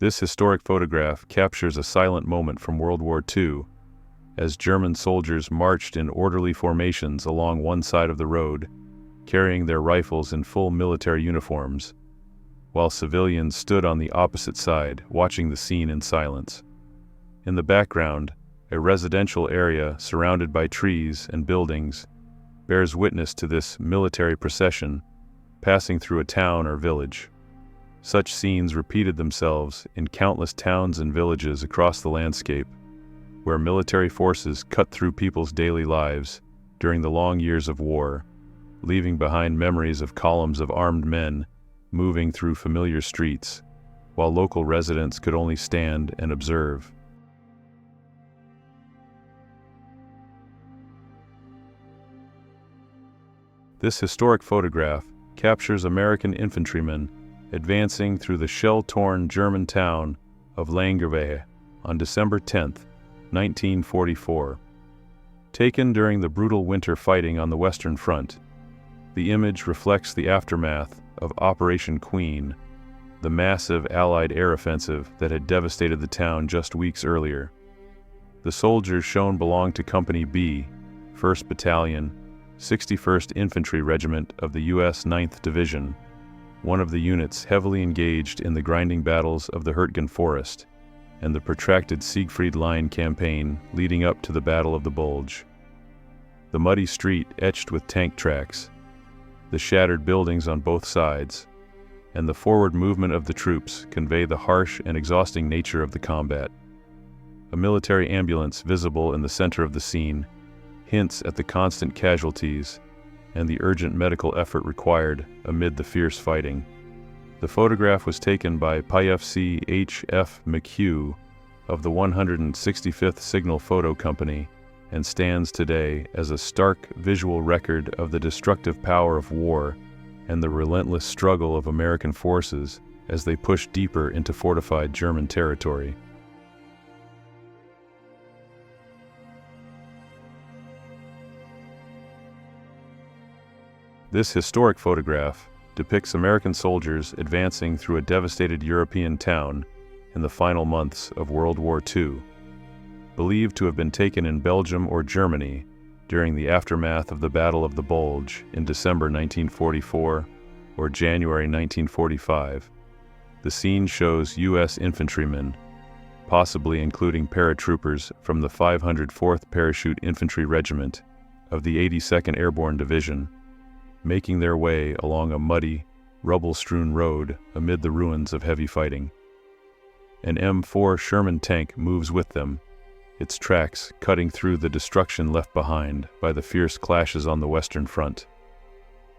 This historic photograph captures a silent moment from World War II, as German soldiers marched in orderly formations along one side of the road, carrying their rifles in full military uniforms, while civilians stood on the opposite side, watching the scene in silence. In the background, a residential area surrounded by trees and buildings bears witness to this military procession passing through a town or village. Such scenes repeated themselves in countless towns and villages across the landscape, where military forces cut through people's daily lives during the long years of war, leaving behind memories of columns of armed men moving through familiar streets, while local residents could only stand and observe. This historic photograph captures American infantrymen advancing through the shell-torn German town of Langanger on December 10, 1944. Taken during the brutal winter fighting on the Western Front, the image reflects the aftermath of Operation Queen, the massive Allied air offensive that had devastated the town just weeks earlier. The soldiers shown belonged to Company B, 1st Battalion, 61st Infantry Regiment of the U.S. 9th Division, one of the units heavily engaged in the grinding battles of the Hurtgen Forest and the protracted Siegfried Line campaign leading up to the Battle of the Bulge. The muddy street etched with tank tracks, the shattered buildings on both sides, and the forward movement of the troops convey the harsh and exhausting nature of the combat. A military ambulance visible in the center of the scene hints at the constant casualties and the urgent medical effort required amid the fierce fighting. The photograph was taken by P.F.C. H.F. McHugh of the 165th Signal Photo Company and stands today as a stark visual record of the destructive power of war and the relentless struggle of American forces as they pushed deeper into fortified German territory. This historic photograph depicts American soldiers advancing through a devastated European town in the final months of World War II, believed to have been taken in Belgium or Germany during the aftermath of the Battle of the Bulge in December 1944 or January 1945. The scene shows U.S. infantrymen, possibly including paratroopers from the 504th Parachute Infantry Regiment of the 82nd Airborne Division, making their way along a muddy, rubble-strewn road amid the ruins of heavy fighting. An M4 Sherman tank moves with them, its tracks cutting through the destruction left behind by the fierce clashes on the Western Front.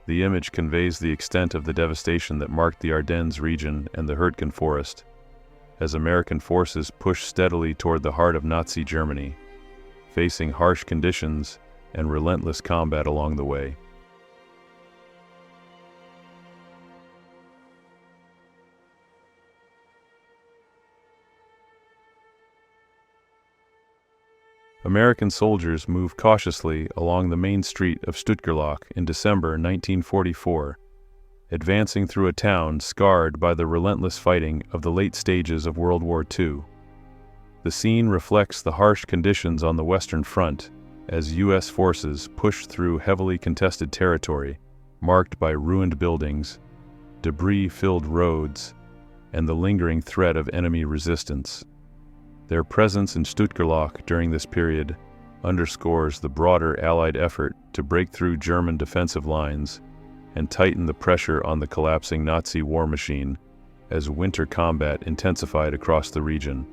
The image conveys the extent of the devastation that marked the Ardennes region and the Hurtgen Forest, as American forces pushed steadily toward the heart of Nazi Germany, facing harsh conditions and relentless combat along the way. American soldiers moved cautiously along the main street of Stoutglock in December 1944, advancing through a town scarred by the relentless fighting of the late stages of World War II. The scene reflects the harsh conditions on the Western Front as U.S. forces pushed through heavily contested territory, marked by ruined buildings, debris-filled roads, and the lingering threat of enemy resistance. Their presence in Stoutglock during this period underscores the broader Allied effort to break through German defensive lines and tighten the pressure on the collapsing Nazi war machine as winter combat intensified across the region.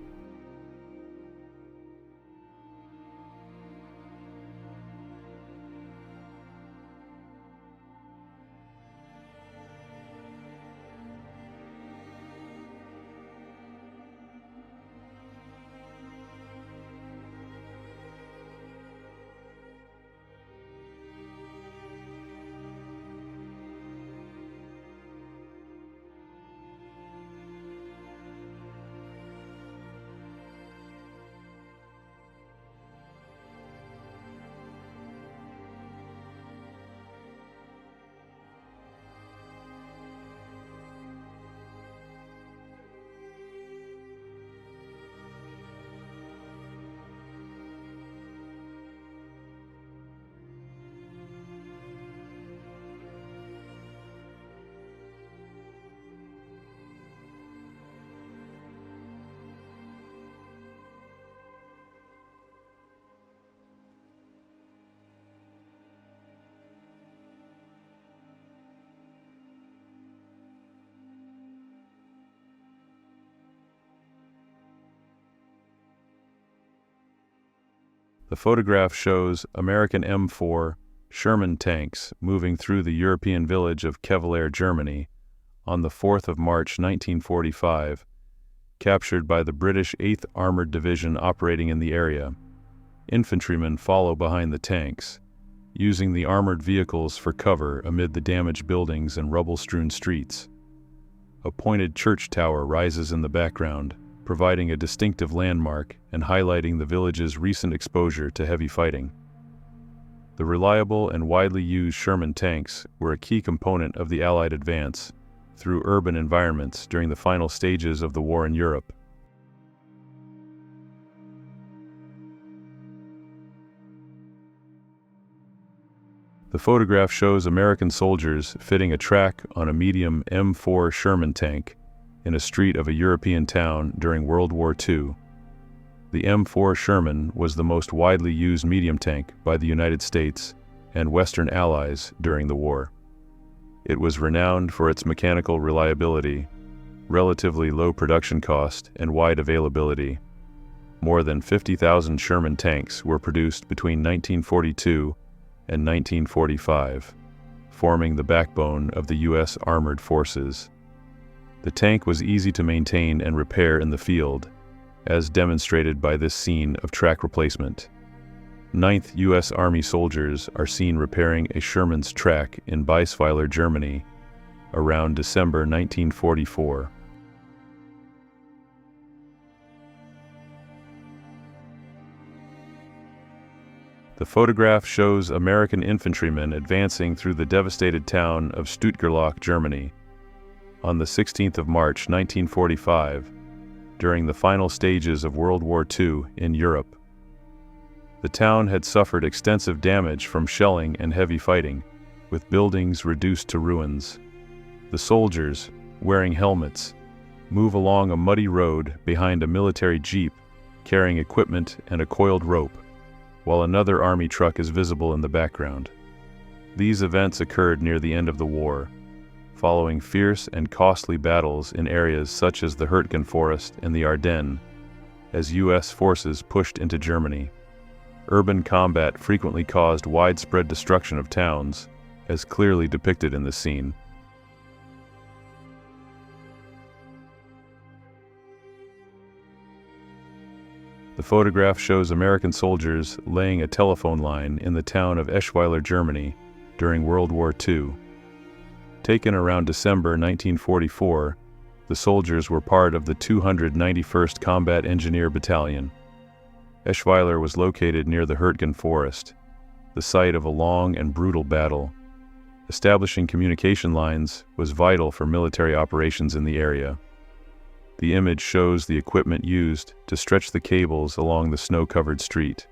The photograph shows American M4 Sherman tanks moving through the European village of Kevlair, Germany, on the 4th of March 1945, captured by the British 8th Armored Division operating in the area. Infantrymen follow behind the tanks, using the armored vehicles for cover amid the damaged buildings and rubble-strewn streets. A pointed church tower rises in the background, providing a distinctive landmark and highlighting the village's recent exposure to heavy fighting. The reliable and widely used Sherman tanks were a key component of the Allied advance through urban environments during the final stages of the war in Europe. The photograph shows American soldiers fitting a track on a medium M4 Sherman tank in a street of a European town during World War II. The M4 Sherman was the most widely used medium tank by the United States and Western Allies during the war. It was renowned for its mechanical reliability, relatively low production cost, and wide availability. More than 50,000 Sherman tanks were produced between 1942 and 1945, forming the backbone of the U.S. Armored Forces. The tank was easy to maintain and repair in the field, as demonstrated by this scene of track replacement. 9th U.S. Army soldiers are seen repairing a Sherman's track in Weissweiler, Germany, around December 1944. The photograph shows American infantrymen advancing through the devastated town of Stoutglock, Germany, on the 16th of March 1945, during the final stages of World War II in Europe. The town had suffered extensive damage from shelling and heavy fighting, with buildings reduced to ruins. The soldiers, wearing helmets, move along a muddy road behind a military jeep carrying equipment and a coiled rope, while another army truck is visible in the background. These events occurred near the end of the war, following fierce and costly battles in areas such as the Hurtgen Forest and the Ardennes, as U.S. forces pushed into Germany. Urban combat frequently caused widespread destruction of towns, as clearly depicted in this scene. The photograph shows American soldiers laying a telephone line in the town of Eschweiler, Germany, during World War II. Taken around December 1944, the soldiers were part of the 291st Combat Engineer Battalion. Eschweiler was located near the Hurtgen Forest, the site of a long and brutal battle. Establishing communication lines was vital for military operations in the area. The image shows the equipment used to stretch the cables along the snow-covered street.